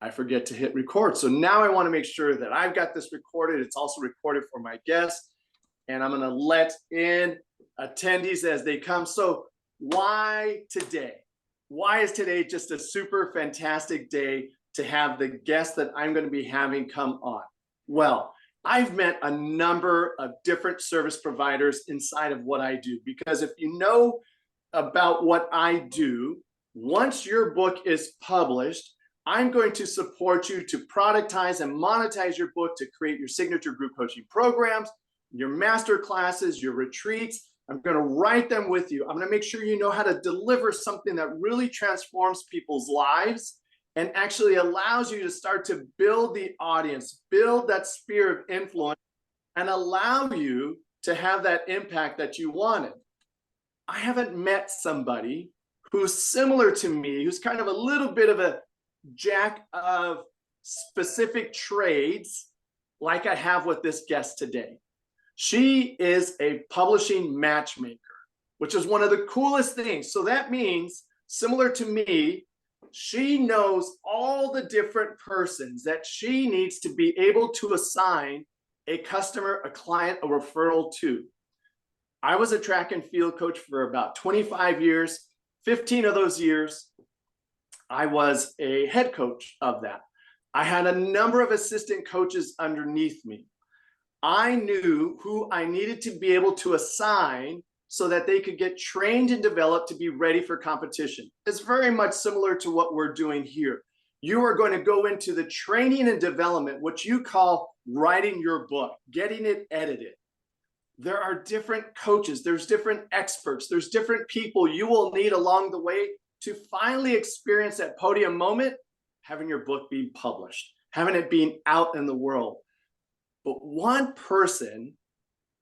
I forget to hit record. So now I want to make sure that I've got this recorded. It's also recorded for my guests. And I'm going to let in attendees as they come. So why today? Why is today just a super fantastic day to have the guests that I'm going to be having come on? Well, I've met a number of different service providers inside of what I do, because if you know about what I do, once your book is published, I'm going to support you to productize and monetize your book, to create your signature group coaching programs, your master classes, your retreats. I'm going to write them with you. I'm going to make sure you know how to deliver something that really transforms people's lives and actually allows you to start to build the audience, build that sphere of influence, and allow you to have that impact that you wanted. I haven't met somebody who's similar to me, who's kind of a little bit of a jack of specific trades like I have with this guest today. She is a publishing matchmaker, which is one of the coolest things. So that means, similar to me, she knows all the different persons that she needs to be able to assign a customer, a client, a referral to. I was a track and field coach for about 25 years. 15 of those years, I was a head coach of that. I had a number of assistant coaches underneath me. I knew who I needed to be able to assign so that they could get trained and developed to be ready for competition. It's very much similar to what we're doing here. You are going to go into the training and development, what you call writing your book, getting it edited. There are different coaches, there's different experts, there's different people you will need along the way to finally experience that podium moment, having your book being published, having it being out in the world. But one person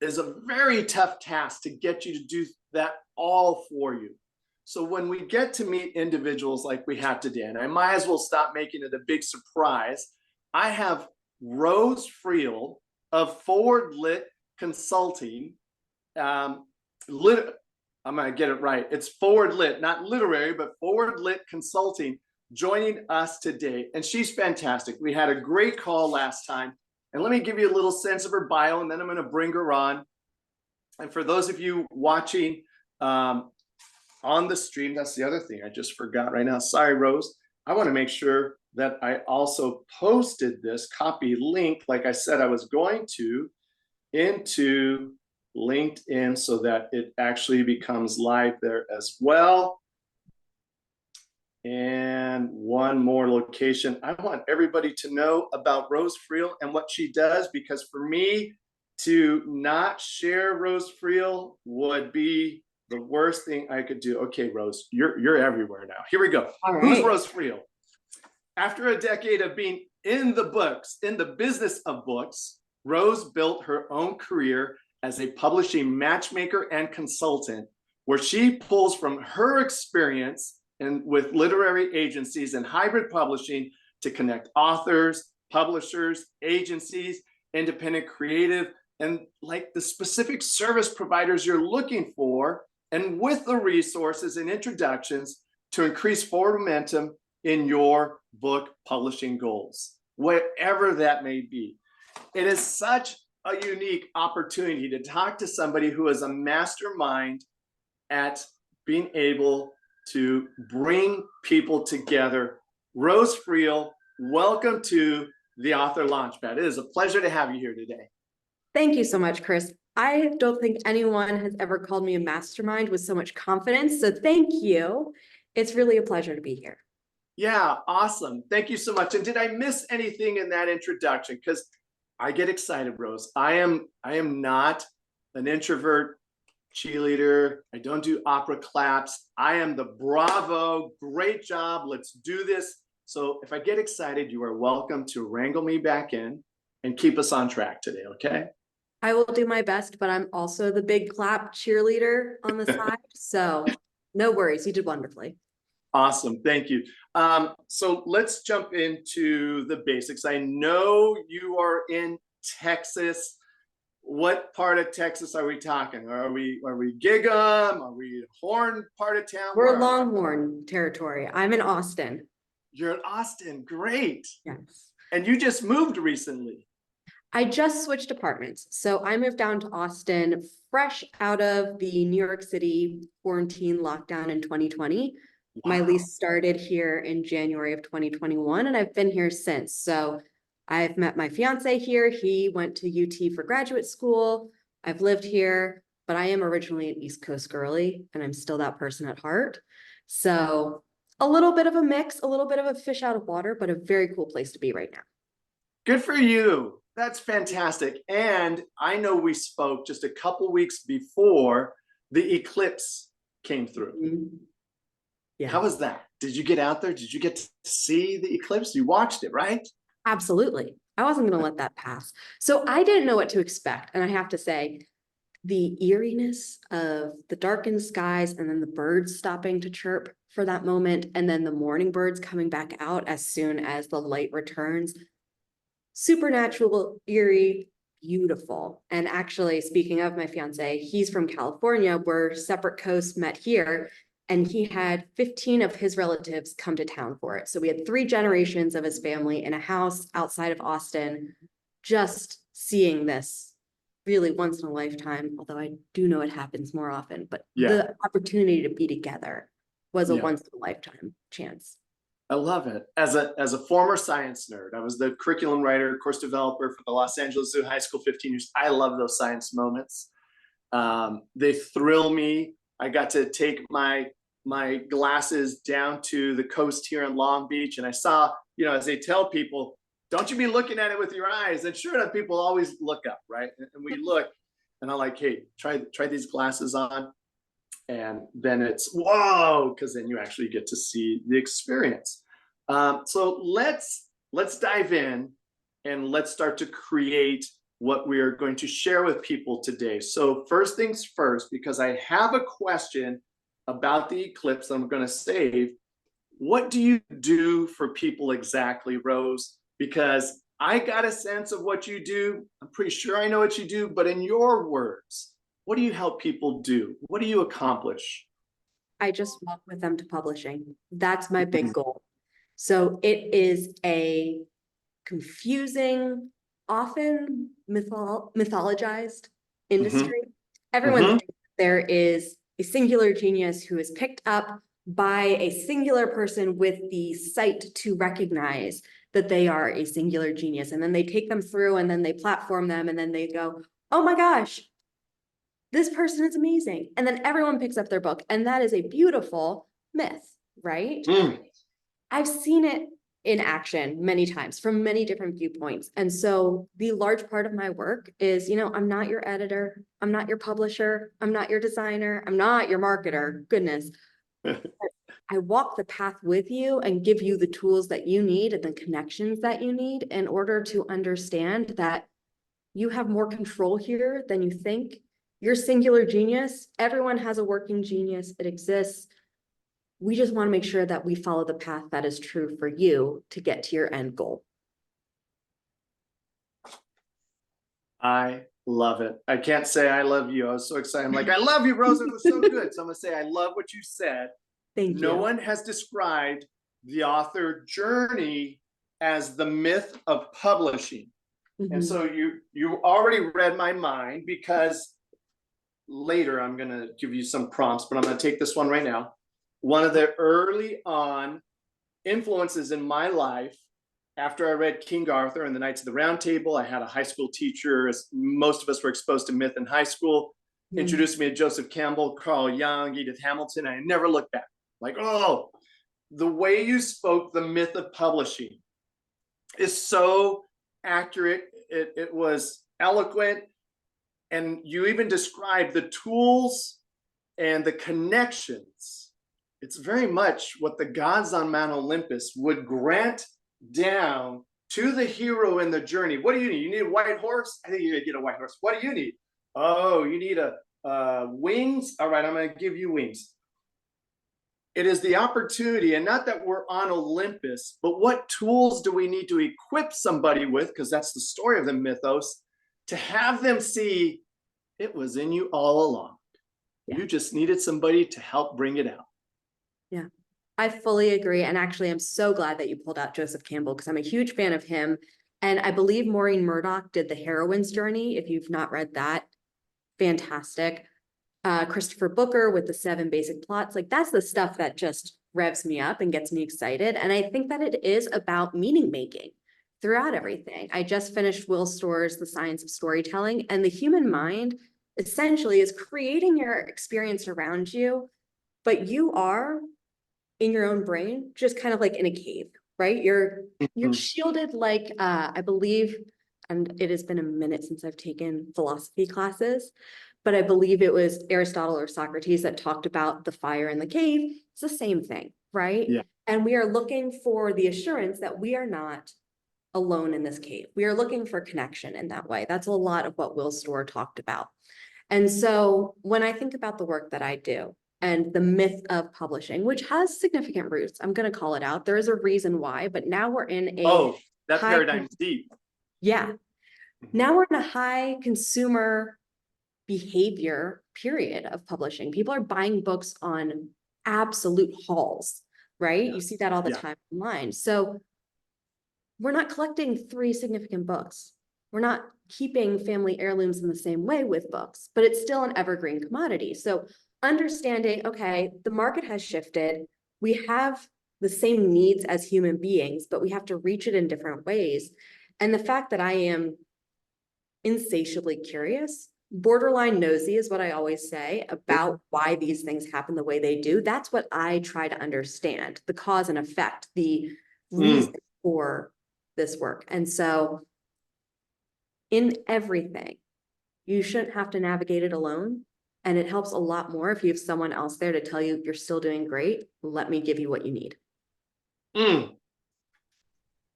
is a very tough task to get you to do that all for you. So when we get to meet individuals like we have today, and I might as well stop making it a big surprise, I have Rose Friel of Foreword Consulting. I'm going to get it right. It's Foreword Lit, not literary, but Foreword Lit Consulting, joining us today. And she's fantastic. We had a great call last time. And let me give you a little sense of her bio, and then I'm going to bring her on. And for those of you watching on the stream, that's the other thing I just forgot right now. Sorry, Rose. I want to make sure that I also posted this copy link, like I said I was going to, into LinkedIn so that it actually becomes live there as well. And one more location. I want everybody to know about Rose Friel and what she does, because for me to not share Rose Friel would be the worst thing I could do. Okay, Rose, you're everywhere now. Here we go. All right. Who's Rose Friel? After a decade of being in the books, in the business of books, Rose built her own career as a publishing matchmaker and consultant, where she pulls from her experience and with literary agencies and hybrid publishing to connect authors, publishers, agencies, independent creative, and like the specific service providers you're looking for, and with the resources and introductions to increase forward momentum in your book publishing goals, whatever that may be. It is such a unique opportunity to talk to somebody who is a mastermind at being able to bring people together. Rose Friel, welcome to the Author Launchpad. It is a pleasure to have you here today. Thank you so much, Chris. I don't think anyone has ever called me a mastermind with so much confidence, so thank you. It's really a pleasure to be here. Yeah, awesome. Thank you so much. And did I miss anything in that introduction? Because I get excited, Rose. I am not an introvert cheerleader. I don't do opera claps. I am the bravo, great job, let's do this. So if I get excited, you are welcome to wrangle me back in and keep us on track today, okay? I will do my best, but I'm also the big clap cheerleader on the side. So no worries, you did wonderfully. Awesome, thank you. So let's jump into the basics. I know you are in Texas. What part of Texas are we talking? Are we Gig'em? Are we Horn part of town? We're Longhorn territory. I'm in Austin. You're in Austin. Great. Yes. And you just moved recently. I just switched apartments. So I moved down to Austin fresh out of the New York City quarantine lockdown in 2020. My Wow. lease started here in January of 2021, and I've been here since. So I've met my fiance here. He went to UT for graduate school. I've lived here, but I am originally an East Coast girly, and I'm still that person at heart. So a little bit of a mix, a little bit of a fish out of water, but a very cool place to be right now. Good for you. That's fantastic. And I know we spoke just a couple weeks before the eclipse came through. Yeah. How was that? Did you get out there? Did you get to see the eclipse? You watched it, right? Absolutely. I wasn't going to let that pass. So I didn't know what to expect. And I have to say, the eeriness of the darkened skies and then the birds stopping to chirp for that moment, and then the morning birds coming back out as soon as the light returns. Supernatural, eerie, beautiful. And actually, speaking of my fiance, he's from California, where separate coasts met here. And he had 15 of his relatives come to town for it. So we had 3 generations of his family in a house outside of Austin, just seeing this really once in a lifetime, although I do know it happens more often, but the opportunity to be together was a once in a lifetime chance. I love it. As a former science nerd, I was the curriculum writer, course developer for the Los Angeles Zoo High School 15 years. I love those science moments. They thrill me. I got to take my glasses down to the coast here in Long Beach, and I saw, as they tell people, don't you be looking at it with your eyes. And sure enough, people always look up, right? And we look, and I'm like, hey, try these glasses on. And then it's, whoa, because then you actually get to see the experience. So let's dive in and let's start to create what we are going to share with people today. So first things first, because I have a question about the eclipse that I'm going to save. What do you do for people exactly, Rose? Because I got a sense of what you do. I'm pretty sure I know what you do, but in your words, what do you help people do? What do you accomplish? I just walk with them to publishing. That's my big goal. So it is a confusing, often mythologized industry. Everyone thinks there is a singular genius who is picked up by a singular person with the sight to recognize that they are a singular genius. And then they take them through and then they platform them and then they go, oh my gosh, this person is amazing. And then everyone picks up their book. And that is a beautiful myth, right? I've seen it in action many times from many different viewpoints. And so the large part of my work is, I'm not your editor. I'm not your publisher. I'm not your designer. I'm not your marketer. Goodness. I walk the path with you and give you the tools that you need and the connections that you need in order to understand that you have more control here than you think. Your singular genius, everyone has a working genius. It exists. We just want to make sure that we follow the path that is true for you to get to your end goal. I love it. I can't say I love you. I was so excited. I'm like, I love you, Rose. It was so good. So I'm going to say, I love what you said. Thank you. No one has described the author journey as the myth of publishing. And so you already read my mind, because later I'm going to give you some prompts, but I'm going to take this one right now. One of the early on influences in my life, after I read King Arthur and the Knights of the Round Table, I had a high school teacher, as most of us were exposed to myth in high school, introduced me to Joseph Campbell, Carl Jung, Edith Hamilton. I never looked back. Like, oh, the way you spoke the myth of publishing is so accurate. It was eloquent. And you even described the tools and the connections. It's very much what the gods on Mount Olympus would grant down to the hero in the journey. What do you need? You need a white horse? I think you're gonna get a white horse. What do you need? Oh, you need wings? All right, I'm gonna give you wings. It is the opportunity, and not that we're on Olympus, but what tools do we need to equip somebody with, because that's the story of the mythos, to have them see it was in you all along. You just needed somebody to help bring it out. Yeah. I fully agree. And actually, I'm so glad that you pulled out Joseph Campbell because I'm a huge fan of him. And I believe Maureen Murdoch did The Heroine's Journey. If you've not read that, fantastic. Christopher Booker with the 7 basic plots. Like that's the stuff that just revs me up and gets me excited. And I think that it is about meaning making throughout everything. I just finished Will Storr's The Science of Storytelling, and the human mind essentially is creating your experience around you, but you are in your own brain, just kind of like in a cave, right? You're shielded like I believe, and it has been a minute since I've taken philosophy classes, but I believe it was Aristotle or Socrates that talked about the fire in the cave. It's the same thing, right? Yeah. And we are looking for the assurance that we are not alone in this cave. We are looking for connection in that way. That's a lot of what Will Storr talked about. And so when I think about the work that I do and the myth of publishing, which has significant roots, I'm going to call it out. There is a reason why, but now we're in a that high, paradigm's deep. yeah. Now we're in a high consumer behavior period of publishing. People are buying books on absolute hauls, right? Yeah. You see that all the Yeah. time online. So we're not collecting 3 significant books. We're not keeping family heirlooms in the same way with books, but it's still an evergreen commodity. So understanding, okay, the market has shifted. We have the same needs as human beings, but we have to reach it in different ways. And the fact that I am insatiably curious, borderline nosy is what I always say about why these things happen the way they do. That's what I try to understand, the cause and effect, the reason for this work. And so in everything, you shouldn't have to navigate it alone. And it helps a lot more if you have someone else there to tell you you're still doing great. Let me give you what you need.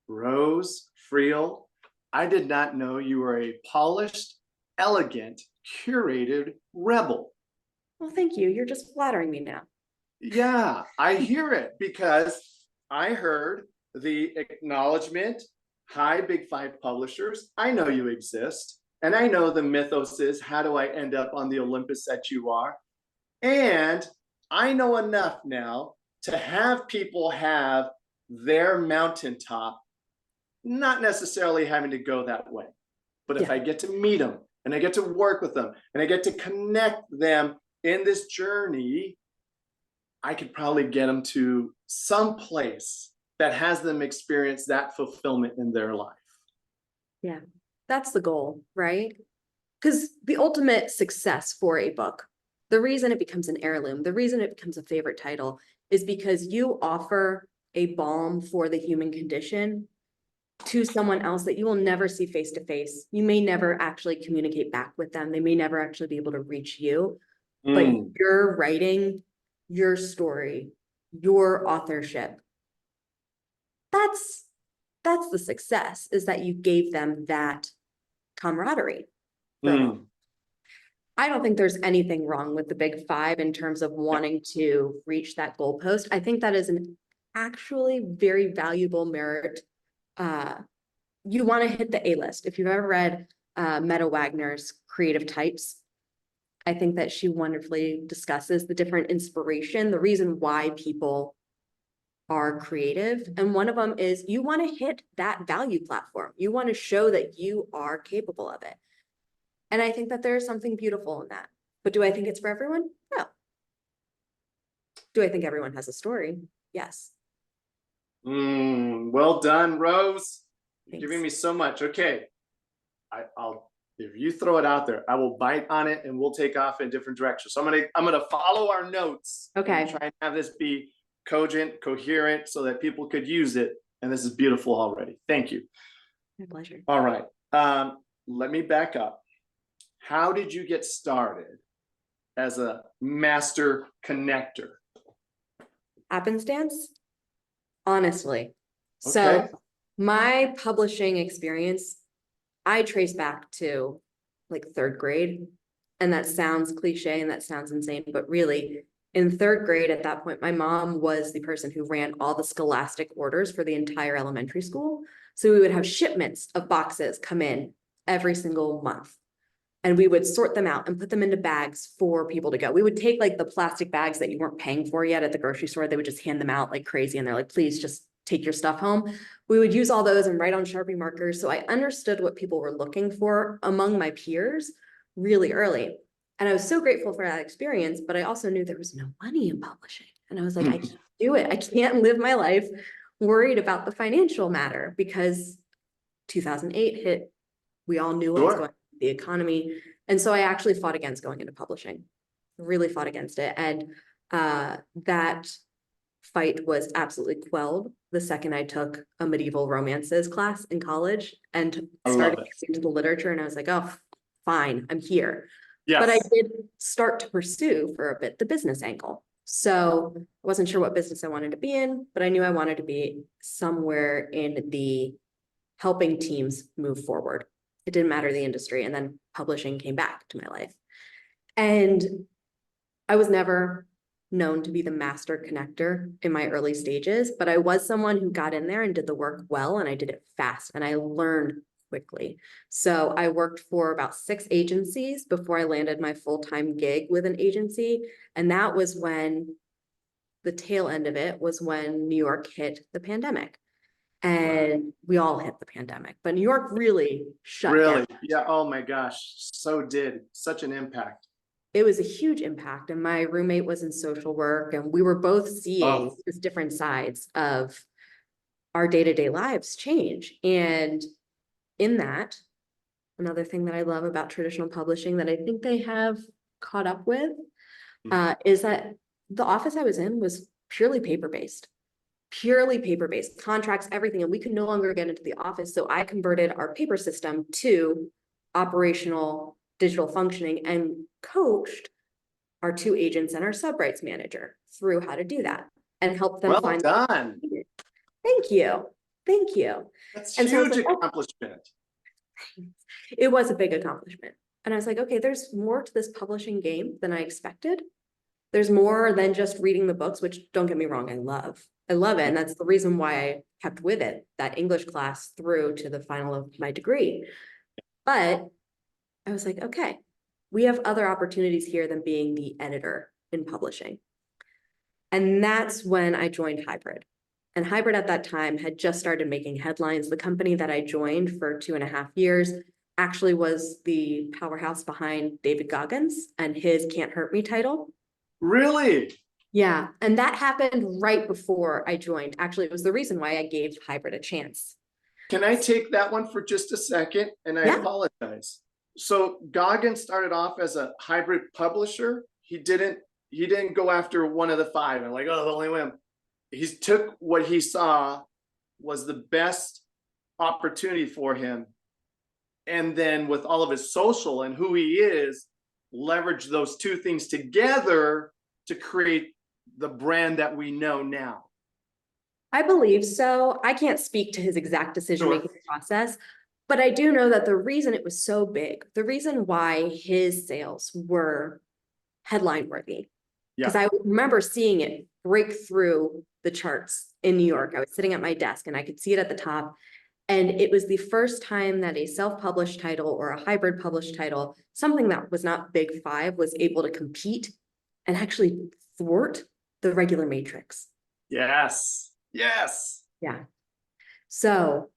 Rose Friel, I did not know you were a polished, elegant, curated rebel. Well, thank you. You're just flattering me now. Yeah, I hear it because I heard the acknowledgement. Hi, Big 5 publishers. I know you exist. And I know the mythos is, how do I end up on the Olympus that you are? And I know enough now to have people have their mountaintop, not necessarily having to go that way. But if I get to meet them and I get to work with them and I get to connect them in this journey, I could probably get them to some place that has them experience that fulfillment in their life. Yeah, that's the goal, right? Because the ultimate success for a book, the reason it becomes an heirloom, the reason it becomes a favorite title is because you offer a balm for the human condition to someone else that you will never see face to face. You may never actually communicate back with them. They may never actually be able to reach you, but you're writing your story, your authorship. That's the success, is that you gave them that camaraderie. I don't think there's anything wrong with the Big 5 in terms of wanting to reach that goalpost. I think that is an actually very valuable merit. You want to hit the A-list. If you've ever read Meta Wagner's Creative Types, I think that she wonderfully discusses the different inspiration, the reason why people are creative. And one of them is you want to hit that value platform. You want to show that you are capable of it. And I think that there's something beautiful in that. But do I think it's for everyone? No. Do I think everyone has a story? Yes. Well done, Rose. You're Thanks. giving me so much. Okay. I'll if you throw it out there, I will bite on it and we'll take off in different directions. So I'm gonna follow our notes. Okay. And try and have this be cogent, coherent, so that people could use it. And this is beautiful already. Thank you. My pleasure. All right. Let me back up. How did you get started as a master connector? Happenstance? Honestly. Okay. So my publishing experience, I trace back to like 3rd grade. And that sounds cliche and that sounds insane, but really in 3rd grade at that point, my mom was the person who ran all the scholastic orders for the entire elementary school. So we would have shipments of boxes come in every single month. And we would sort them out and put them into bags for people to go. We would take like the plastic bags that you weren't paying for yet at the grocery store. They would just hand them out like crazy. And they're like, please just take your stuff home. We would use all those and write on Sharpie markers. So I understood what people were looking for among my peers really early. And I was so grateful for that experience, but I also knew there was no money in publishing. And I was like, I can't do it. I can't live my life worried about the financial matter, because 2008 hit. We all knew what was going on with the economy. And so I actually fought against going into publishing, really fought against it. And that fight was absolutely quelled the second I took a medieval romances class in college and started getting into the literature. And I was like, oh, fine, I'm here. Yes. But I did start to pursue for a bit the business angle. So I wasn't sure what business I wanted to be in, but I knew I wanted to be somewhere in the helping teams move forward. It didn't matter the industry. And then publishing came back to my life. And I was never known to be the master connector in my early stages, but I was someone who got in there and did the work well, and I did it fast and I learned quickly. So I worked for about 6 agencies before I landed my full-time gig with an agency. And that was when the tail end of it was when New York hit the pandemic. And we all hit the pandemic, but New York really shut down. Yeah. Oh my gosh. So did. Such an impact. It was a huge impact. And my roommate was in social work, and we were both seeing these different sides of our day-to-day lives change. And in that, another thing that I love about traditional publishing that I think they have caught up with is that the office I was in was purely paper-based. Contracts, everything. And we could no longer get into the office. So I converted our paper system to operational digital functioning and coached our 2 agents and our sub-rights manager through how to do that and help them find. Well done. Thank you. Thank you. That's a huge accomplishment. It was a big accomplishment. And I was like, okay, there's more to this publishing game than I expected. There's more than just reading the books, which, don't get me wrong, I love it. And that's the reason why I kept with it, that English class through to the final of my degree. But I was like, okay, we have other opportunities here than being the editor in publishing. And that's when I joined Hybrid. And Hybrid at that time had just started making headlines. The company that I joined for 2.5 years actually was the powerhouse behind David Goggins and his Can't Hurt Me title. Really? Yeah. And that happened right before I joined. Actually, it was the reason why I gave Hybrid a chance. Can I take that one for just a second? And I apologize. So Goggins started off as a hybrid publisher. He didn't go after one of the 5 and like, oh, the only one. He took what he saw was the best opportunity for him. And then with all of his social and who he is, leverage those 2 things together to create the brand that we know now. I believe so. I can't speak to his exact decision-making process, but I do know that the reason it was so big, the reason why his sales were headline worthy, because I remember seeing it break through the charts in New York. I was sitting at my desk and I could see it at the top. And it was the first time that a self-published title or a hybrid published title, something that was not big 5, was able to compete and actually thwart the regular matrix. Yes. Yeah. So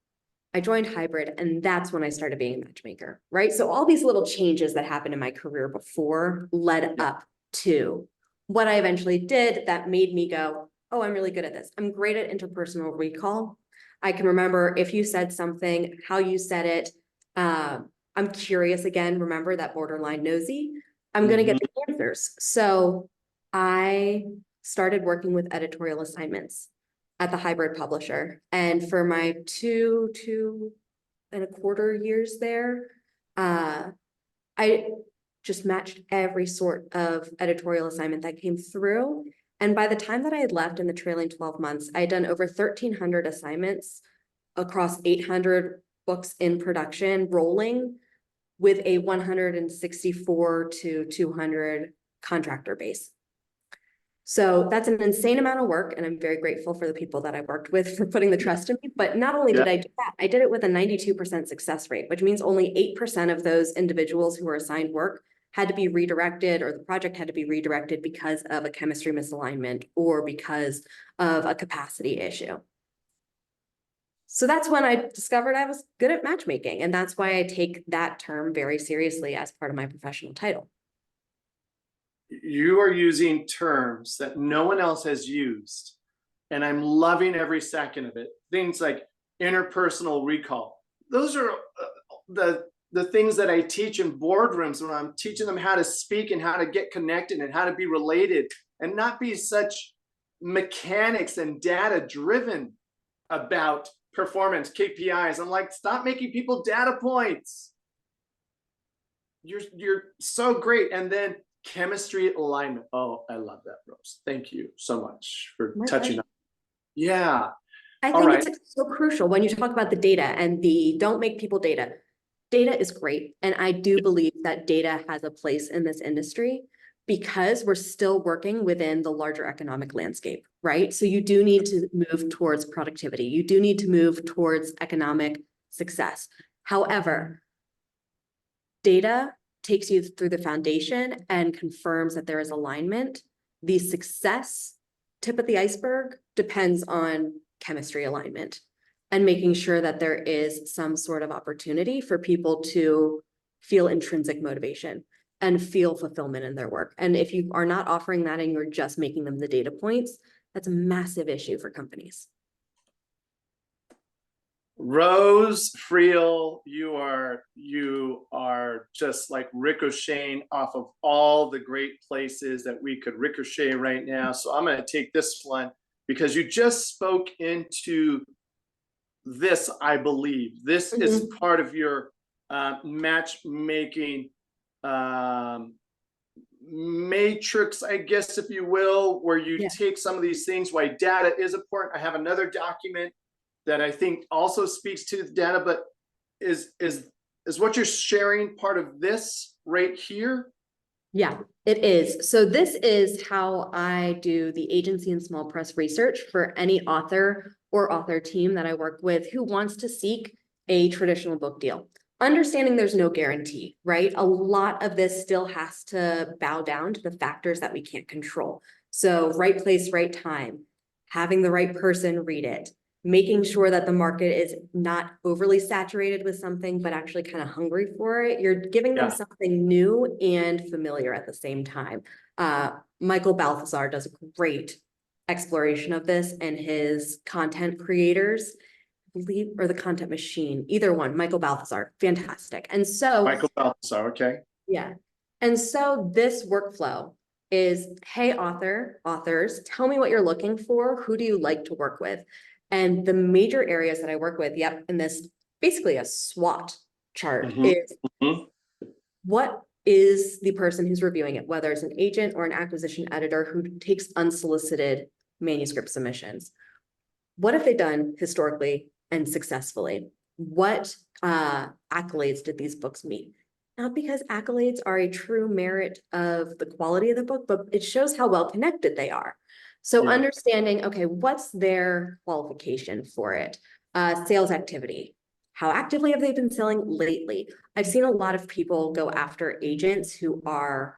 I joined Hybrid, and that's when I started being a matchmaker, right? So all these little changes that happened in my career before led up to what I eventually did that made me go, oh, I'm really good at this. I'm great at interpersonal recall. I can remember if you said something, how you said it. I'm curious again, remember that borderline nosy. I'm going to get the answers. So I started working with editorial assignments at the Hybrid publisher. And for my 2.25 years there, I just matched every sort of editorial assignment that came through. And by the time that I had left in the trailing 12 months, I had done over 1,300 assignments across 800 books in production, rolling with a 164 to 200 contractor base. So that's an insane amount of work, and I'm very grateful for the people that I worked with for putting the trust in me. But not only did I do that, I did it with a 92% success rate, which means only 8% of those individuals who were assigned work had to be redirected, or the project had to be redirected because of a chemistry misalignment or because of a capacity issue. So that's when I discovered I was good at matchmaking, and that's why I take that term very seriously as part of my professional title. You are using terms that no one else has used, and I'm loving every second of it. Things like interpersonal recall. Those are the things that I teach in boardrooms when I'm teaching them how to speak and how to get connected and how to be related and not be such mechanics and data driven about performance KPIs. I'm like, stop making people data points. You're so great. And then chemistry alignment. Oh, I love that, Rose. Thank you so much for touching on. Yeah. I think it's so crucial when you talk about the data and the don't make people data. Data is great. And I do believe that data has a place in this industry because we're still working within the larger economic landscape, right? So you do need to move towards productivity. You do need to move towards economic success. However, data takes you through the foundation and confirms that there is alignment. The success tip of the iceberg depends on chemistry alignment and making sure that there is some sort of opportunity for people to feel intrinsic motivation and feel fulfillment in their work. And if you are not offering that and you're just making them the data points, that's a massive issue for companies. Rose Friel, you are just like ricocheting off of all the great places that we could ricochet right now. So I'm going to take this one because you just spoke into this. I believe this is part of your matchmaking matrix, I guess, if you will, where you take some of these things, why data is important. I have another document that I think also speaks to the data, but is what you're sharing part of this right here? Yeah, it is. So this is how I do the agency and small press research for any author or author team that I work with who wants to seek a traditional book deal. Understanding there's no guarantee, right? A lot of this still has to bow down to the factors that we can't control. So right place, right time, having the right person read it, making sure that the market is not overly saturated with something, but actually kind of hungry for it. You're giving them something new and familiar at the same time. Michael Balthazar does a great exploration of this in his Content Creators, I believe, or the Content Machine, either one, Michael Balthazar, fantastic. And so Michael Balthazar, okay. Yeah. And so this workflow is, hey, authors, tell me what you're looking for. Who do you like to work with? And the major areas that I work with, in this basically a SWOT chart is what is the person who's reviewing it, whether it's an agent or an acquisition editor who takes unsolicited manuscript submissions. What have they done historically and successfully? What accolades did these books meet? Not because accolades are a true merit of the quality of the book, but it shows how well connected they are. So understanding, okay, what's their qualification for it? Sales activity. How actively have they been selling lately? I've seen a lot of people go after agents who are,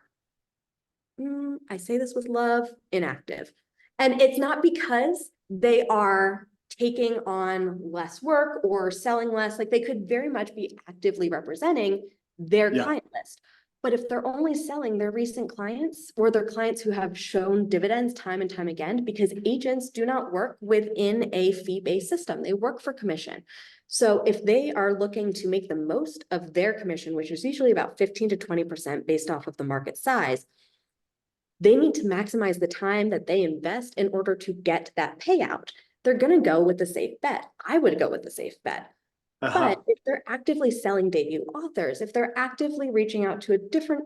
I say this with love, inactive. And it's not because they are taking on less work or selling less, like they could very much be actively representing their client list. But if they're only selling their recent clients or their clients who have shown dividends time and time again, because agents do not work within a fee-based system, they work for commission. So if they are looking to make the most of their commission, which is usually about 15 to 20% based off of the market size, they need to maximize the time that they invest in order to get that payout. They're going to go with the safe bet. I would go with the safe bet. But if they're actively selling debut authors, if they're actively reaching out to a different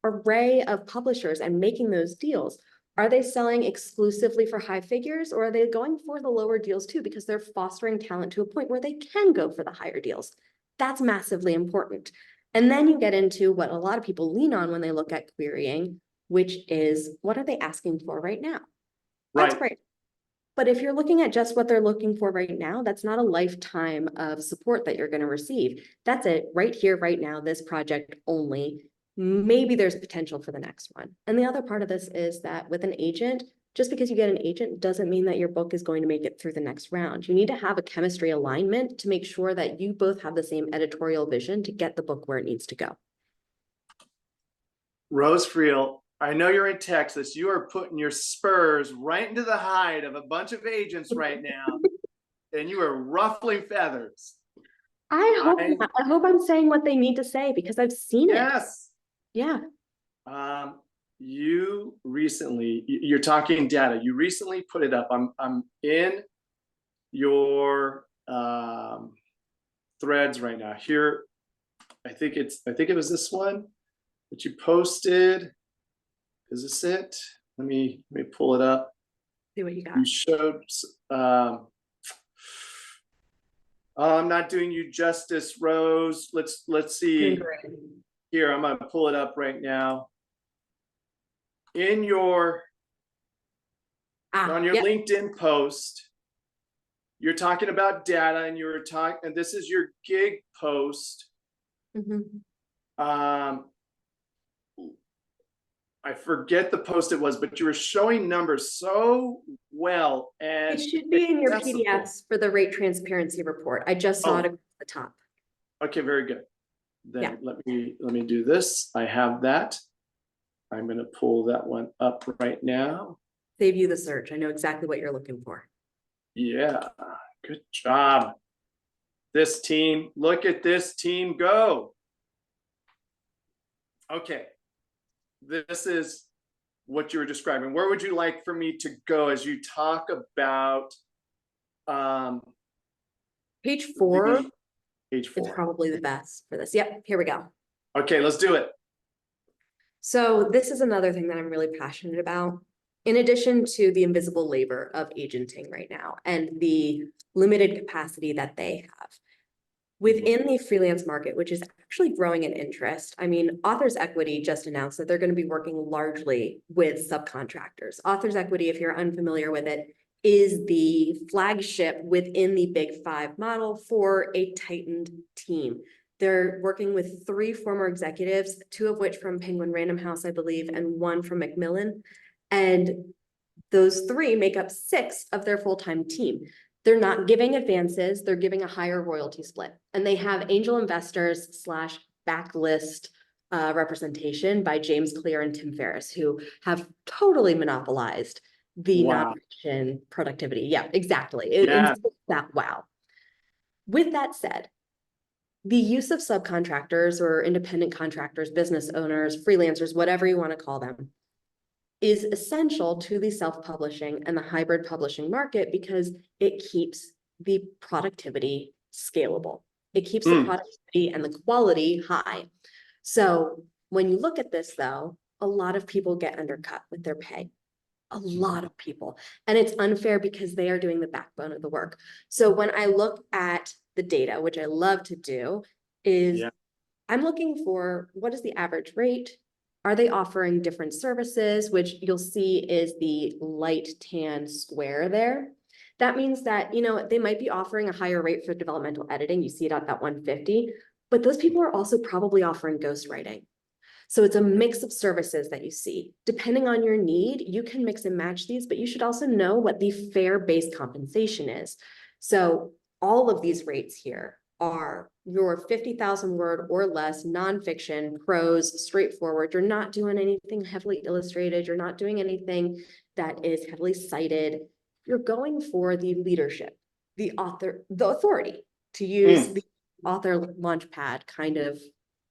array of publishers and making those deals, are they selling exclusively for high figures, or are they going for the lower deals too, because they're fostering talent to a point where they can go for the higher deals? That's massively important. And then you get into what a lot of people lean on when they look at querying. which is what are they asking for right now? That's Right. great. But if you're looking at just what they're looking for right now, that's not a lifetime of support that you're going to receive. That's it right here, right now, this project only. Maybe there's potential for the next one. And the other part of this is that with an agent, just because you get an agent doesn't mean that your book is going to make it through the next round. You need to have a chemistry alignment to make sure that you both have the same editorial vision to get the book where it needs to go. Rose Friel, I know you're in Texas. You are putting your spurs right into the hide of a bunch of agents right now, and you are ruffling feathers. I hope I'm saying what they need to say because I've seen it. Yes. Yeah. You recently, you're talking data. You recently put it up. I'm in your threads right now. Here, I think it was this one that you posted. Is this it? Let me pull it up. See what you got. You showed I'm not doing you justice, Rose. Let's see. Here, I'm gonna pull it up right now. In your on your LinkedIn post, you're talking about data, and you're talking, and this is your gig post. I forget the post it was, but you were showing numbers so well, and it should be in your accessible. PDFs for the rate transparency report. I just saw it at the top. Okay, very good. Then let me do this. I have that. I'm going to pull that one up right now. Save you the search. I know exactly what you're looking for. Yeah, good job. This team, look at this team go. Okay, this is what you were describing. Where would you like for me to go as you talk about page 4? Page 4. It's probably the best for this. Yep, here we go. Okay, let's do it. So this is another thing that I'm really passionate about. In addition to the invisible labor of agenting right now and the limited capacity that they have. Within the freelance market, which is actually growing in interest, I mean, Authors Equity just announced that they're going to be working largely with subcontractors. Authors Equity, if you're unfamiliar with it, is the flagship within the Big Five model for a tightened team. They're working with 3 former executives, 2 of which from Penguin Random House, I believe, and 1 from Macmillan. And those 3 make up 6 of their full-time team. They're not giving advances, they're giving a higher royalty split. And they have angel investors / backlist representation by James Clear and Tim Ferriss, who have totally monopolized the nonfiction productivity. Yeah, exactly. It's that wow. With that said, the use of subcontractors or independent contractors, business owners, freelancers, whatever you want to call them, is essential to the self-publishing and the hybrid publishing market because it keeps the productivity scalable. It keeps the productivity and the quality high. So when you look at this, though, a lot of people get undercut with their pay. A lot of people. And it's unfair because they are doing the backbone of the work. So when I look at the data, which I love to do, is I'm looking for what is the average rate? Are they offering different services, which you'll see is the light tan square there. That means that, you know, they might be offering a higher rate for developmental editing. You see it at that 150, but those people are also probably offering ghostwriting. So it's a mix of services that you see. Depending on your need, you can mix and match these, but you should also know what the fair base compensation is. So all of these rates here are your 50,000 word or less nonfiction, prose, straightforward. You're not doing anything heavily illustrated. You're not doing anything that is heavily cited. You're going for the leadership, the authority, to use the Author Launchpad kind of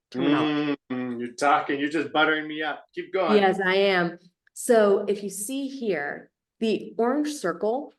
terminology. You're just buttering me up. Keep going. Yes, I am. So if you see here, the orange circle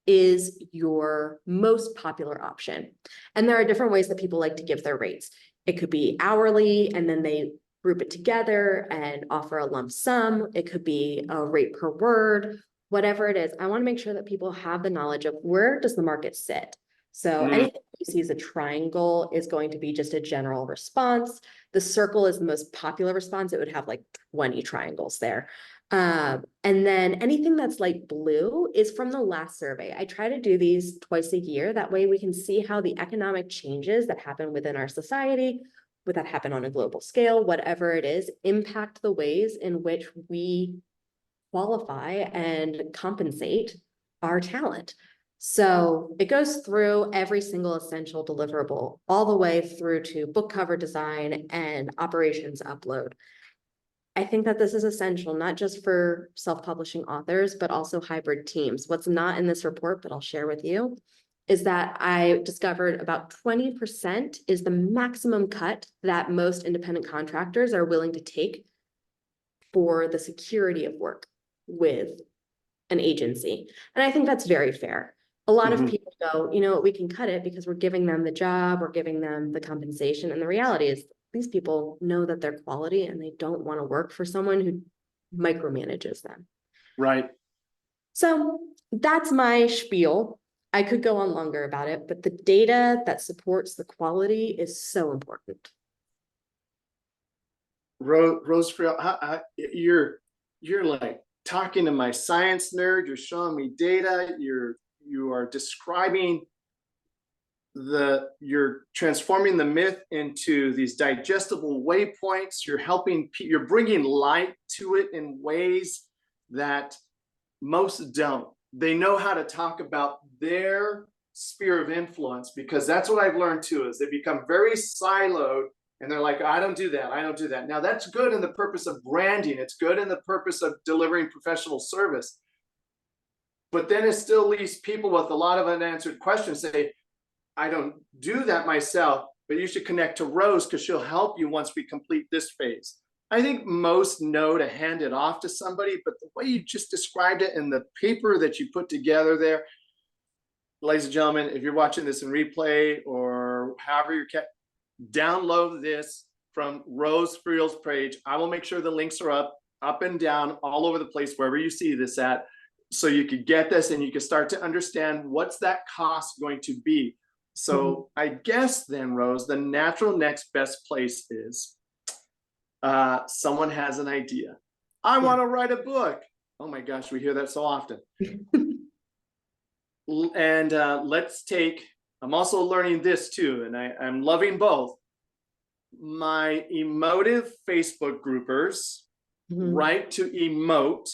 is your most popular option. And there are different ways that people like to give their rates. It could be hourly, and then they group it together and offer a lump sum. It could be a rate per word, whatever it is. I want to make sure that people have the knowledge of where does the market sit. So anything you see as a triangle is going to be just a general response. The circle is the most popular response. It would have like 20 triangles there. And then anything that's light blue is from the last survey. I try to do these twice a year. That way we can see how the economic changes that happen within our society, would that happen on a global scale, whatever it is, impact the ways in which we qualify and compensate our talent. So it goes through every single essential deliverable, all the way through to book cover design and operations upload. I think that this is essential, not just for self-publishing authors, but also hybrid teams. What's not in this report, but I'll share with you, is that I discovered about 20% is the maximum cut that most independent contractors are willing to take for the security of work with an agency. And I think that's very fair. A lot of people go, you know what, we can cut it because we're giving them the job, we're giving them the compensation. And the reality is these people know that they're quality and they don't want to work for someone who micromanages them. Right. So that's my spiel. I could go on longer about it, but the data that supports the quality is so important. Rose Friel, you're like talking to my science nerd. You're showing me data. You are describing you're transforming the myth into these digestible waypoints. You're bringing light to it in ways that most don't. They know how to talk about their sphere of influence, because that's what I've learned too, is they become very siloed and they're like, I don't do that. I don't do that. Now that's good in the purpose of branding. It's good in the purpose of delivering professional service. But then it still leaves people with a lot of unanswered questions. Say, I don't do that myself, but you should connect to Rose because she'll help you once we complete this phase. I think most know to hand it off to somebody, but the way you just described it in the paper that you put together there, ladies and gentlemen, if you're watching this in replay or however you're download this from Rose Friel's page. I will make sure the links are up and down all over the place, wherever you see this at, so you could get this and you can start to understand what's that cost going to be. So I guess then, Rose, the natural next best place is someone has an idea. I want to write a book. Oh my gosh, we hear that so often. And let's take, I'm also learning this too, and I'm loving both. My emotive Facebook groupers write to emote,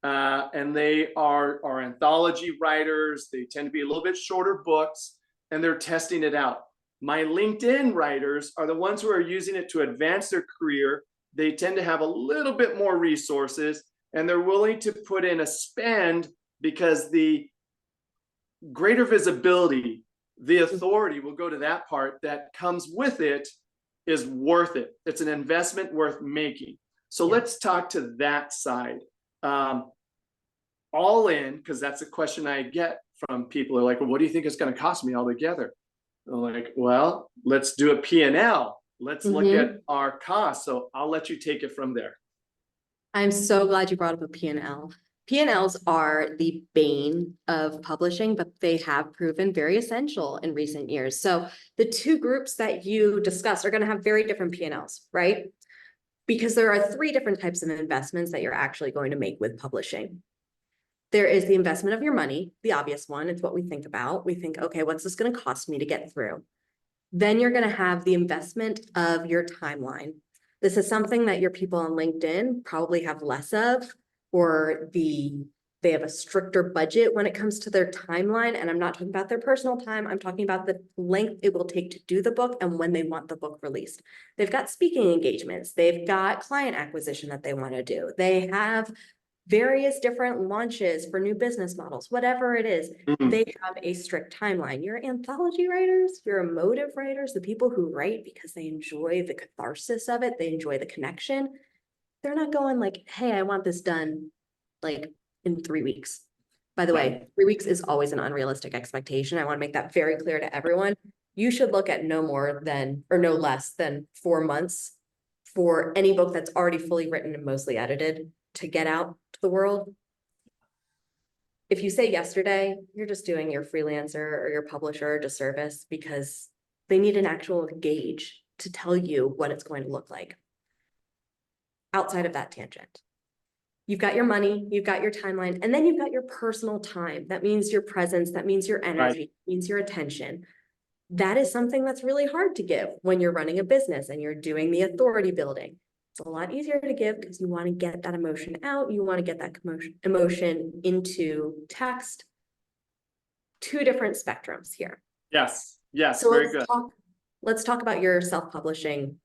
and they are anthology writers. They tend to be a little bit shorter books, and they're testing it out. My LinkedIn writers are the ones who are using it to advance their career. They tend to have a little bit more resources, and they're willing to put in a spend because the greater visibility, the authority will go to that part that comes with it is worth it. It's an investment worth making. So let's talk to that side. All in, because that's a question I get from people. They're like, well, what do you think it's going to cost me altogether? I'm like, well, let's do a P&L. Let's look at our costs. So I'll let you take it from there. I'm so glad you brought up a P&L. P&Ls are the bane of publishing, but they have proven very essential in recent years. So the two groups that you discussed are going to have very different P&Ls, right? Because there are three different types of investments that you're actually going to make with publishing. There is the investment of your money, the obvious one. It's what we think about. We think, okay, what's this going to cost me to get through? Then you're going to have the investment of your timeline. This is something that your people on LinkedIn probably have less of, or they have a stricter budget when it comes to their timeline. And I'm not talking about their personal time. I'm talking about the length it will take to do the book and when they want the book released. They've got speaking engagements. They've got client acquisition that they want to do. They have various different launches for new business models, whatever it is, they have a strict timeline. Your anthology writers, your emotive writers, the people who write because they enjoy the catharsis of it, they enjoy the connection. They're not going like, hey, I want this done like in 3 weeks. By the way, 3 weeks is always an unrealistic expectation. I want to make that very clear to everyone. You should look at no more than, or no less than 4 months for any book that's already fully written and mostly edited to get out to the world. if you say yesterday, you're just doing your freelancer or your publisher a disservice because they need an actual gauge to tell you what it's going to look like. Outside of that tangent, you've got your money, you've got your timeline, and then you've got your personal time. That means your presence, that means your energy, means your attention. That is something that's really hard to give when you're running a business and you're doing the authority building. It's a lot easier to give because you want to get that emotion out. You want to get that emotion into text. Two different spectrums here. Yes. Yes. So Very good. Let's talk about your self-publishing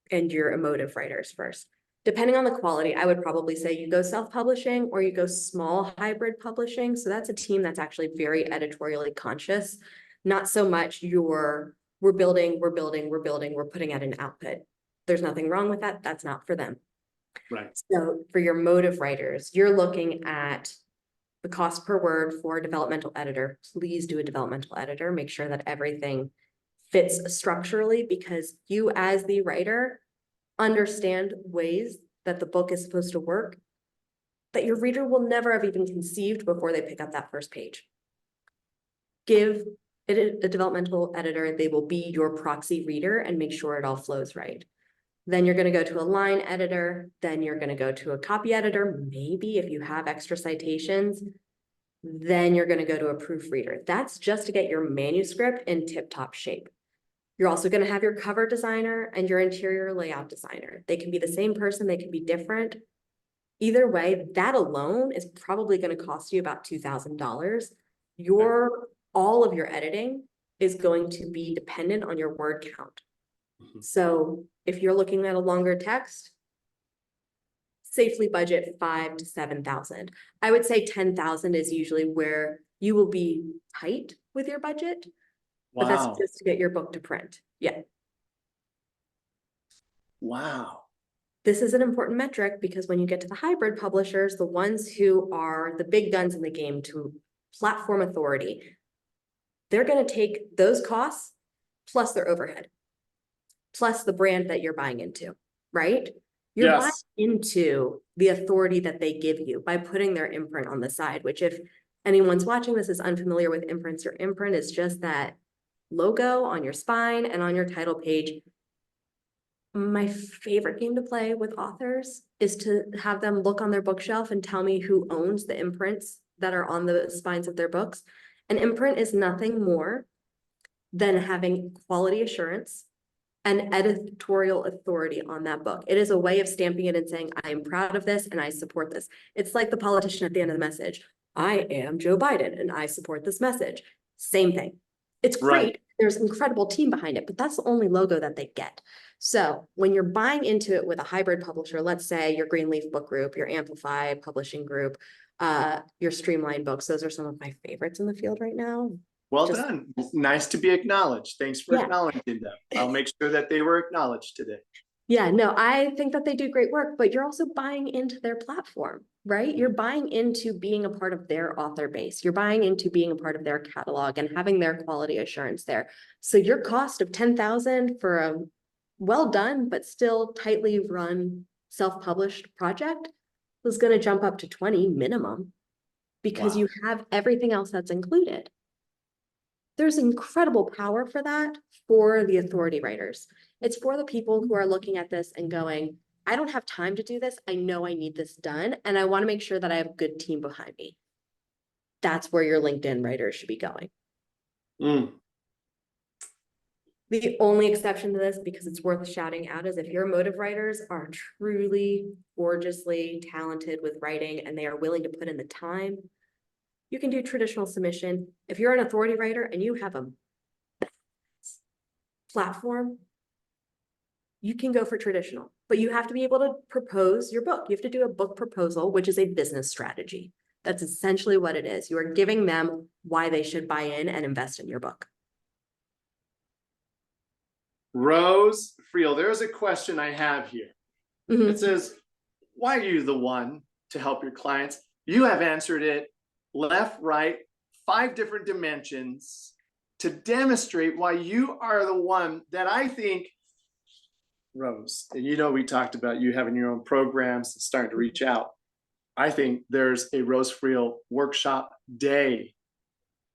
and your emotive writers first. Depending on the quality, I would probably say you go self-publishing or you go small hybrid publishing. So that's a team that's actually very editorially conscious. Not so much we're building, we're putting out an output. There's nothing wrong with that. That's not for them. Right. So for your motive writers, you're looking at the cost per word for a developmental editor. Please do a developmental editor. Make sure that everything fits structurally, because you as the writer understand ways that the book is supposed to work that your reader will never have even conceived before they pick up that first page. Give it a developmental editor. They will be your proxy reader and make sure it all flows right. Then you're going to go to a line editor. Then you're going to go to a copy editor. Maybe if you have extra citations, then you're going to go to a proofreader. That's just to get your manuscript in tip-top shape. You're also going to have your cover designer and your interior layout designer. They can be the same person, they can be different. Either way, that alone is probably going to cost you about $2,000. All of your editing is going to be dependent on your word count. So if you're looking at a longer text, safely budget 5,000 to 7,000. I would say 10,000 is usually where you will be tight with your budget. But that's just to get your book to print. Yeah. Wow. This is an important metric because when you get to the hybrid publishers, the ones who are the big guns in the game to platform authority, they're going to take those costs plus their overhead, plus the brand that you're buying into, right? You're buying into the authority that they give you by putting their imprint on the side, which if anyone's watching this is unfamiliar with imprints, your imprint is just that logo on your spine and on your title page. My favorite game to play with authors is to have them look on their bookshelf and tell me who owns the imprints that are on the spines of their books. An imprint is nothing more than having quality assurance and editorial authority on that book. It is a way of stamping it and saying, I am proud of this and I support this. It's like the politician at the end of the message. I am Joe Biden and I support this message. Same thing. It's great. Right. There's an incredible team behind it, but that's the only logo that they get. So when you're buying into it with a hybrid publisher, let's say your Greenleaf Book Group, your Amplify Publishing Group, your Streamline Books, those are some of my favorites in the field right now. Well done. Nice to be acknowledged. Thanks for acknowledging them. I'll make sure that they were acknowledged today. Yeah, no, I think that they do great work, but you're also buying into their platform, right? You're buying into being a part of their author base. You're buying into being a part of their catalog and having their quality assurance there. So your cost of $10,000 for a well done, but still tightly run self-published project is going to jump up to 20 minimum because you have everything else that's included. There's incredible power for that for the authority writers. It's for the people who are looking at this and going, I don't have time to do this. I know I need this done. And I want to make sure that I have a good team behind me. That's where your LinkedIn writers should be going. The only exception to this, because it's worth shouting out, is if your motive writers are truly gorgeously talented with writing and they are willing to put in the time, you can do traditional submission. If you're an authority writer and you have a platform, you can go for traditional, but you have to be able to propose your book. You have to do a book proposal, which is a business strategy. That's essentially what it is. You are giving them why they should buy in and invest in your book. Rose Friel, there's a question I have here. It says, why are you the one to help your clients? You have answered it left, right, 5 different dimensions to demonstrate why you are the one that I think, Rose, and you know we talked about you having your own programs and starting to reach out. I think there's a Rose Friel workshop day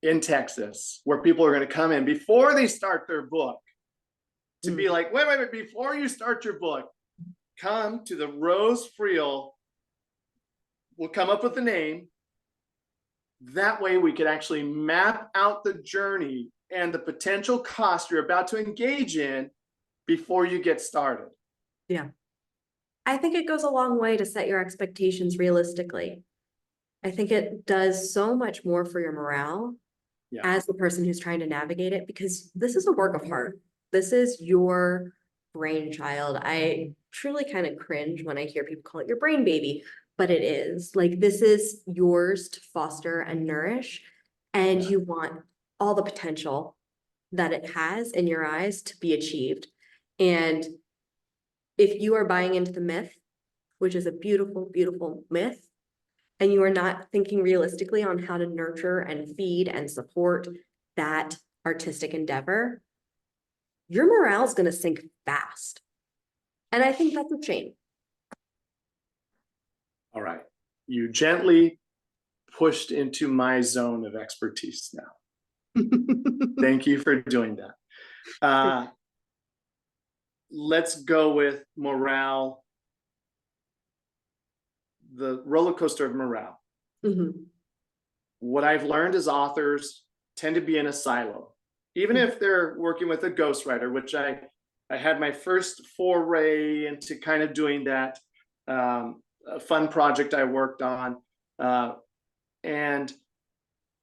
in Texas where people are going to come in before they start their book to be like, wait, before you start your book, come to the Rose Friel. We'll come up with a name. That way we could actually map out the journey and the potential cost you're about to engage in before you get started. Yeah. I think it goes a long way to set your expectations realistically. I think it does so much more for your morale as the person who's trying to navigate it, because this is a work of art. This is your brainchild. I truly kind of cringe when I hear people call it your brain baby, but it is. Like, this is yours to foster and nourish, and you want all the potential that it has in your eyes to be achieved. And if you are buying into the myth, which is a beautiful, beautiful myth, and you are not thinking realistically on how to nurture and feed and support that artistic endeavor, your morale is going to sink fast. And I think that's a shame. All right. You gently pushed into my zone of expertise now. Thank you for doing that. Let's go with morale, the roller coaster of morale. What I've learned is authors tend to be in a silo, even if they're working with a ghostwriter, which I had my first foray into kind of doing that, a fun project I worked on. And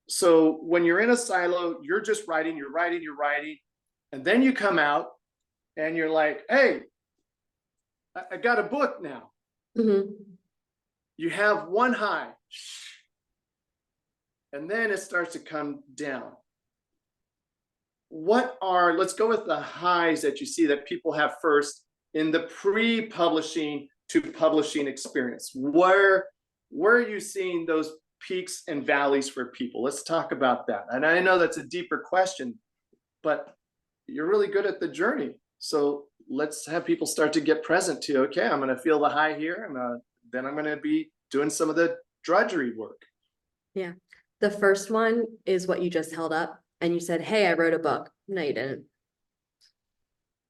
so when you're in a silo, you're just writing, you're writing, and then you come out and you're like, hey, I got a book now. You have one high, and then it starts to come down. Let's go with the highs that you see that people have first in the pre-publishing to publishing experience. Where are you seeing those peaks and valleys for people? Let's talk about that. And I know that's a deeper question, but you're really good at the journey. So let's have people start to get present to, okay, I'm going to feel the high here, and then I'm going to be doing some of the drudgery work. Yeah. The first one is what you just held up, and you said, hey, I wrote a book. No, you didn't.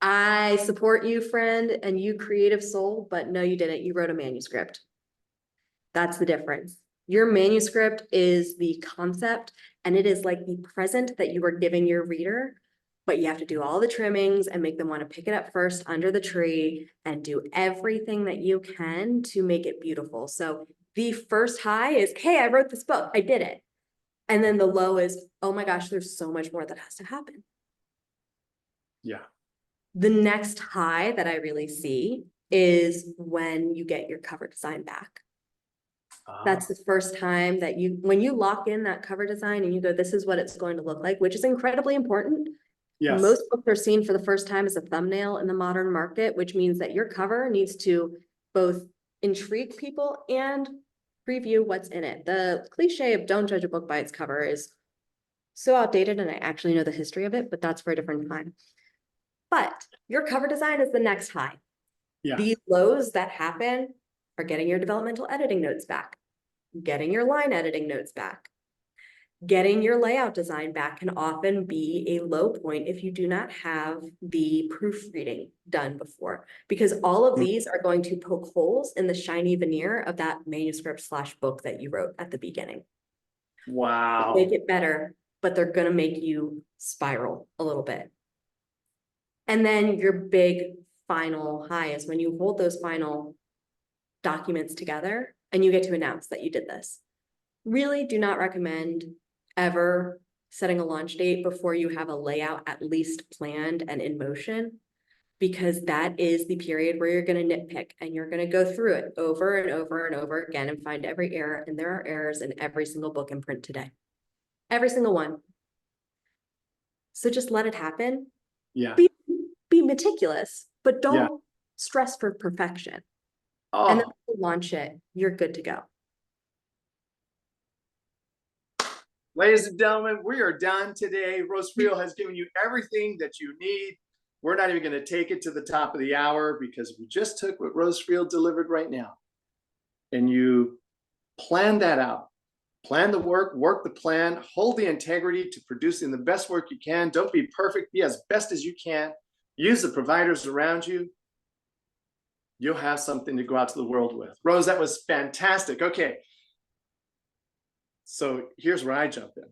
I support you, friend, and you creative soul, but no, you didn't. You wrote a manuscript. That's the difference. Your manuscript is the concept, and it is like the present that you are giving your reader, but you have to do all the trimmings and make them want to pick it up first under the tree and do everything that you can to make it beautiful. So the first high is, hey, I wrote this book. I did it. And then the low is, oh my gosh, there's so much more that has to happen. Yeah. The next high that I really see is when you get your cover design back. That's the first time that when you lock in that cover design and you go, this is what it's going to look like, which is incredibly important. Yes. Most books are seen for the first time as a thumbnail in the modern market, which means that your cover needs to both intrigue people and preview what's in it. The cliche of don't judge a book by its cover is so outdated, and I actually know the history of it, but that's for a different time. But your cover design is the next high. Yeah. These lows that happen are getting your developmental editing notes back, getting your line editing notes back. Getting your layout design back can often be a low point if you do not have the proofreading done before, because all of these are going to poke holes in the shiny veneer of that manuscript/book that you wrote at the beginning. Wow. Make it better, but they're going to make you spiral a little bit. And then your big final high is when you hold those final documents together and you get to announce that you did this. Really do not recommend ever setting a launch date before you have a layout at least planned and in motion, because that is the period where you're going to nitpick and you're going to go through it over and over and over again and find every error. And there are errors in every single book in print today. Every single one. So just let it happen. Yeah. Be meticulous, but don't stress for perfection. Oh. And then when you launch it, you're good to go. Ladies and gentlemen, we are done today. Rose Friel has given you everything that you need. We're not even going to take it to the top of the hour because we just took what Rose Friel delivered right now. And you Plan that out. Plan the work, work the plan, hold the integrity to producing the best work you can. Don't be perfect, be as best as you can. Use the providers around you. You'll have something to go out to the world with. Rose, that was fantastic. Okay. So here's where I jump in.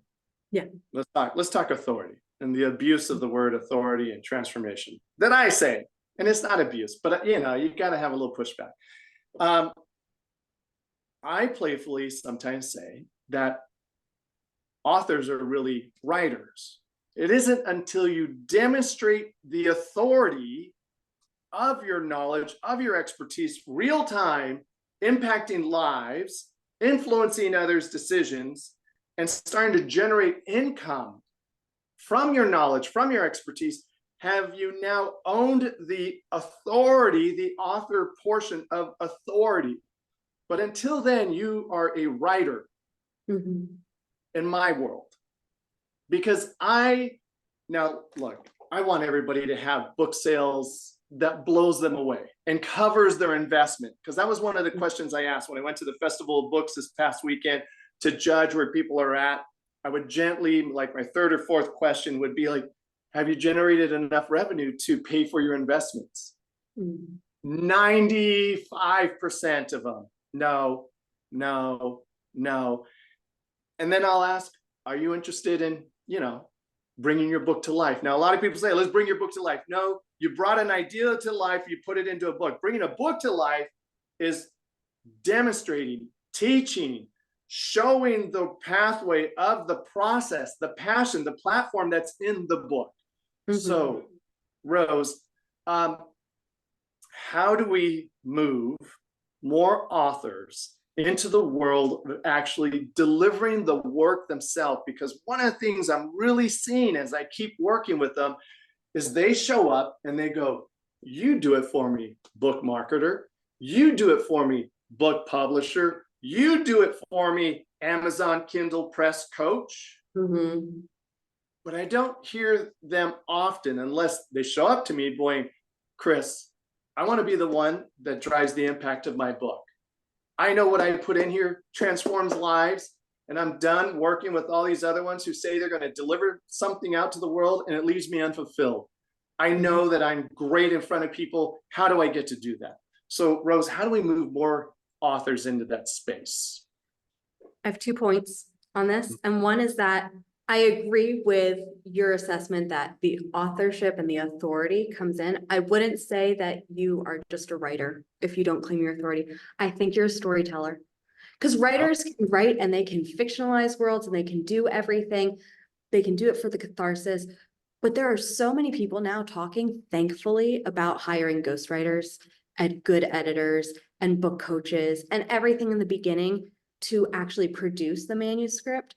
Yeah. Let's talk authority and the abuse of the word authority and transformation that I say. And it's not abuse, but you know, you got to have a little pushback. I playfully sometimes say that authors are really writers. It isn't until you demonstrate the authority of your knowledge, of your expertise, real time, impacting lives, influencing others' decisions, and starting to generate income from your knowledge, from your expertise, have you now owned the authority, the author portion of authority. But until then, you are a writer in my world. Because now look, I want everybody to have book sales that blows them away and covers their investment. Because that was one of the questions I asked when I went to the Festival of Books this past weekend to judge where people are at. I would gently, like my third or fourth question would be like, have you generated enough revenue to pay for your investments? 95% of them, no, no, no. And then I'll ask, are you interested in, you know, bringing your book to life? Now, a lot of people say, let's bring your book to life. No, you brought an idea to life, you put it into a book. Bringing a book to life is demonstrating, teaching, showing the pathway of the process, the passion, the platform that's in the book. So, Rose, how do we move more authors into the world of actually delivering the work themselves? Because one of the things I'm really seeing as I keep working with them is they show up and they go, you do it for me, book marketer. You do it for me, book publisher. You do it for me, Amazon Kindle Press coach. But I don't hear them often unless they show up to me going, Chris, I want to be the one that drives the impact of my book. I know what I put in here transforms lives, and I'm done working with all these other ones who say they're going to deliver something out to the world and it leaves me unfulfilled. I know that I'm great in front of people. How do I get to do that? So, Rose, how do we move more authors into that space? I have 2 points on this. And one is that I agree with your assessment that the authorship and the authority comes in. I wouldn't say that you are just a writer if you don't claim your authority. I think you're a storyteller. Because writers can write and they can fictionalize worlds and they can do everything. They can do it for the catharsis. But there are so many people now talking, thankfully, about hiring ghostwriters and good editors and book coaches and everything in the beginning to actually produce the manuscript.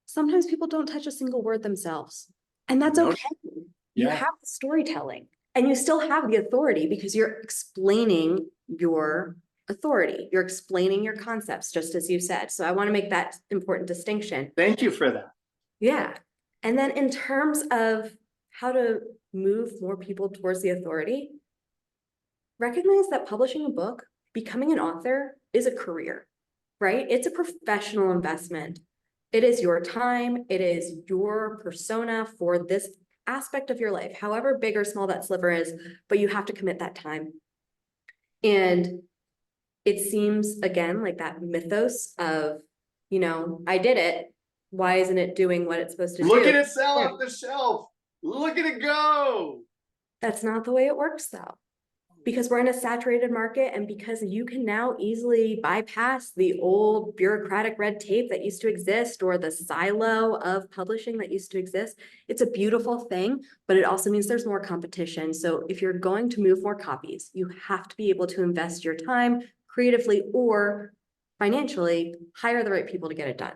Sometimes people don't touch a single word themselves, and that's okay. You have the storytelling and you still have the authority because you're explaining your authority. You're explaining your concepts, just as you said. So I want to make that important distinction. Thank you for that. Yeah. And then in terms of how to move more people towards the authority, recognize that publishing a book, becoming an author is a career, right? It's a professional investment. It is your time. It is your persona for this aspect of your life, however big or small that sliver is, but you have to commit that time. And it seems, again, like that mythos of, you know, I did it. Why isn't it doing what it's supposed to do? Look at it sell off the shelf. Look at it go. That's not the way it works, though. Because we're in a saturated market and because you can now easily bypass the old bureaucratic red tape that used to exist or the silo of publishing that used to exist. It's a beautiful thing, but it also means there's more competition. So if you're going to move more copies, you have to be able to invest your time creatively or financially, hire the right people to get it done.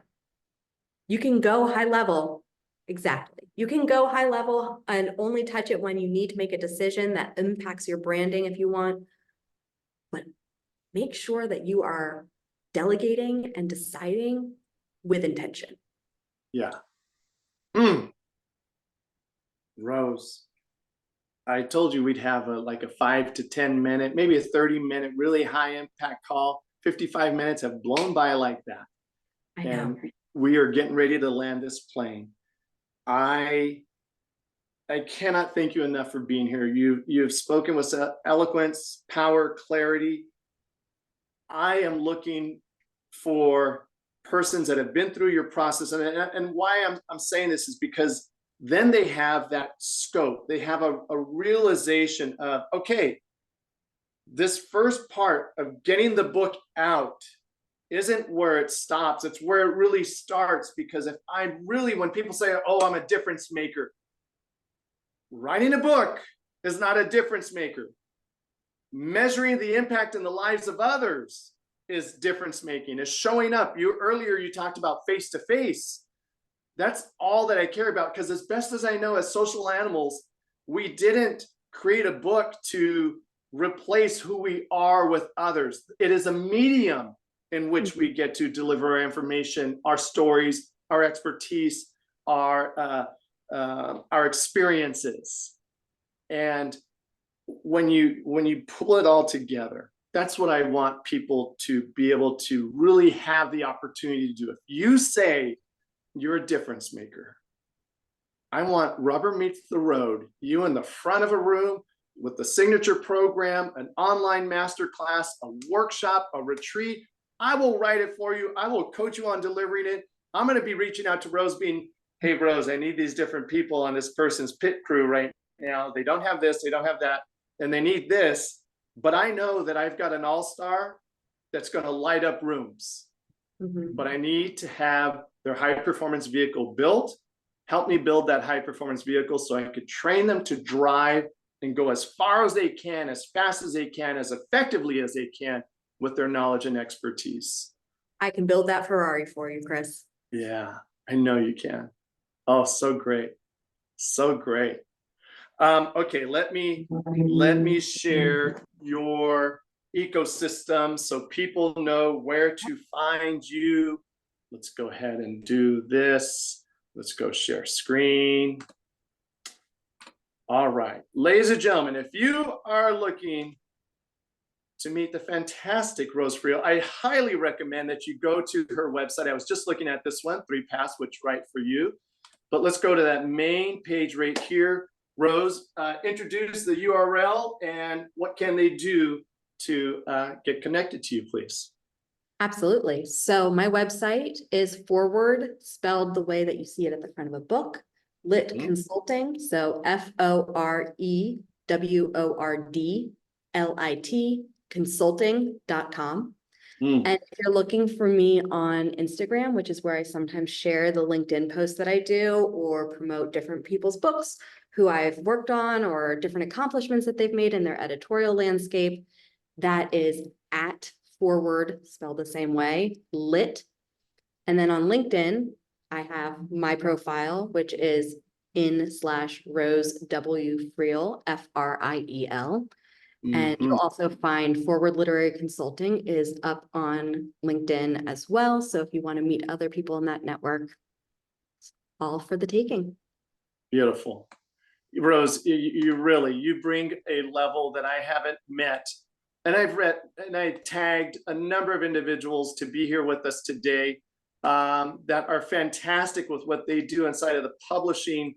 You can go high level. Exactly. You can go high level and only touch it when you need to make a decision that impacts your branding if you want. But make sure that you are delegating and deciding with intention. Yeah. Rose, I told you we'd have like a 5 to 10 minute, maybe a 30-minute, really high impact call. 55 minutes have blown by like that. I know. And we are getting ready to land this plane. I cannot thank you enough for being here. You've spoken with eloquence, power, clarity. I am looking for persons that have been through your process, and why I'm saying this is because then they have that scope. They have a realization of, okay, this first part of getting the book out isn't where it stops. It's where it really starts. Because if I really, when people say, oh, I'm a difference maker, writing a book is not a difference maker. Measuring the impact in the lives of others is difference making, is showing up. Earlier you talked about face to face. That's all that I care about, because as best as I know, as social animals, we didn't create a book to replace who we are with others. It is a medium in which we get to deliver our information, our stories, our expertise, our experiences. And when you pull it all together, that's what I want people to be able to really have the opportunity to do. If you say you're a difference maker, I want rubber meets the road, you in the front of a room with the signature program, an online masterclass, a workshop, a retreat. I will write it for you. I will coach you on delivering it. I'm going to be reaching out to Rose being, hey, Rose, I need these different people on this person's pit crew right now. They don't have this, they don't have that, and they need this. But I know that I've got an all-star that's going to light up rooms. But I need to have their high-performance vehicle built. Help me build that high-performance vehicle so I could train them to drive and go as far as they can, as fast as they can, as effectively as they can with their knowledge and expertise. I can build that Ferrari for you, Chris. Yeah, I know you can. Oh, so great. So great. Okay, let me share your ecosystem so people know where to find you. Let's go ahead and do this. Let's go share screen. All right, ladies and gentlemen, if you are looking to meet the fantastic Rose Friel, I highly recommend that you go to her website. I was just looking at this one, 3 Paths Which Right for You. But let's go to that main page right here. Rose, introduce the URL and what can they do to get connected to you, please? Absolutely. So my website is Foreword, spelled the way that you see it at the front of a book, Lit Consulting. So FOREWORD consulting.com. And if you're looking for me on Instagram, which is where I sometimes share the LinkedIn posts that I do or promote different people's books who I've worked on or different accomplishments that they've made in their editorial landscape, that is at Foreword, spelled the same way, lit. And then on LinkedIn, I have my profile, which is /Rose W Friel, Friel. And you'll also find Foreword Literary Consulting is up on LinkedIn as well. So if you want to meet other people in that network, it's all for the taking. Beautiful. Rose, you bring a level that I haven't met. And I tagged a number of individuals to be here with us today that are fantastic with what they do inside of the publishing.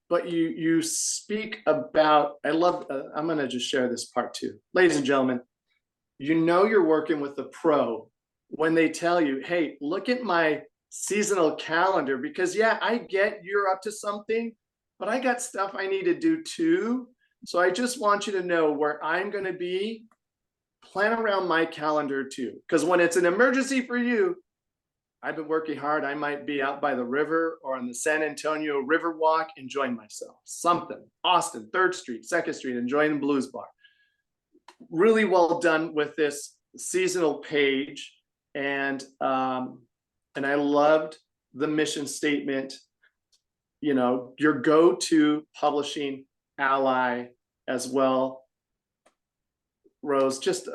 But you speak about, I love, I'm going to just share this part too. Ladies and gentlemen, you're working with a pro when they tell you, hey, look at my seasonal calendar, because yeah, I get you're up to something, but I got stuff I need to do too. So I just want you to know where I'm going to be. Plan around my calendar too. Because when it's an emergency for you, I've been working hard. I might be out by the river or on the San Antonio River Walk, enjoying myself. Something. Austin, 3rd Street, 2nd Street, enjoying the blues bar. Really well done with this seasonal page. And I loved the mission statement, your go-to publishing ally as well. Rose, just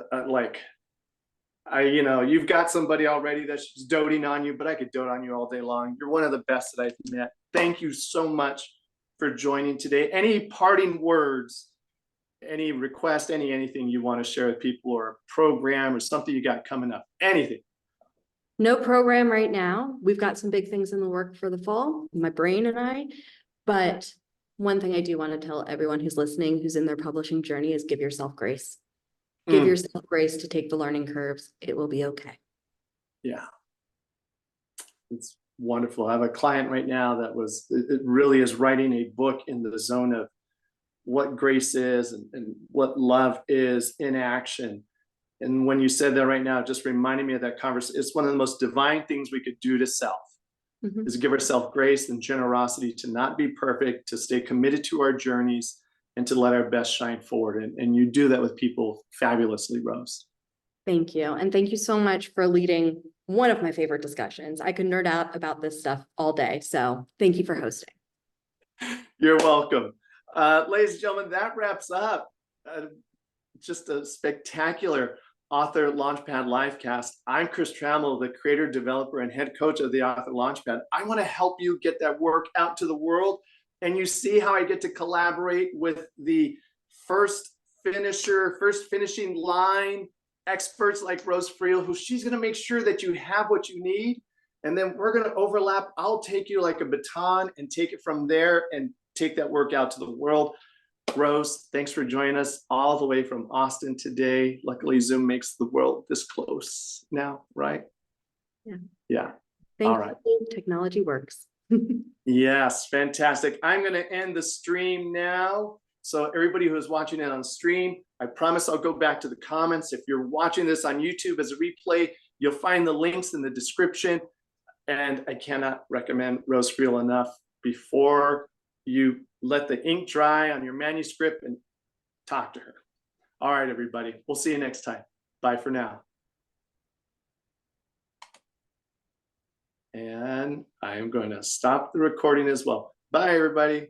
you've got somebody already that's just doting on you, but I could dote on you all day long. You're one of the best that I've met. Thank you so much for joining today. Any parting words any request, anything you want to share with people, or a program or something you got coming up, anything. No program right now. We've got some big things in the work for the fall, my brain and I. But one thing I do want to tell everyone who's listening, who's in their publishing journey, is give yourself grace. Give yourself grace to take the learning curves. It will be okay. Yeah. It's wonderful. I have a client right now that it really is writing a book in the zone of what grace is and what love is in action. And when you said that right now, it just reminded me of that conversation. It's one of the most divine things we could do to self, is to give ourselves grace and generosity, to not be perfect, to stay committed to our journeys, and to let our best shine forward. And you do that with people fabulously, Rose. Thank you. And thank you so much for leading one of my favorite discussions. I could nerd out about this stuff all day. So thank you for hosting. You're welcome. Ladies and gentlemen, that wraps up just a spectacular Author Launchpad livecast. I'm Chris Trammell, the creator, developer, and head coach of the Author Launchpad. I want to help you get that work out to the world. And you see how I get to collaborate with the first finishing line experts like Rose Friel, who she's going to make sure that you have what you need. And then we're going to overlap. I'll take you like a baton and take it from there and take that work out to the world. Rose, thanks for joining us all the way from Austin today. Luckily, Zoom makes the world this close now, right? Yeah. All right. Technology works. Yes, fantastic. I'm going to end the stream now. So everybody who is watching it on stream, I promise I'll go back to the comments. If you're watching this on YouTube as a replay, you'll find the links in the description. And I cannot recommend Rose Friel enough. Before you let the ink dry on your manuscript, and talk to her. All right, everybody. We'll see you next time. Bye for now. And I am going to stop the recording as well. Bye, everybody.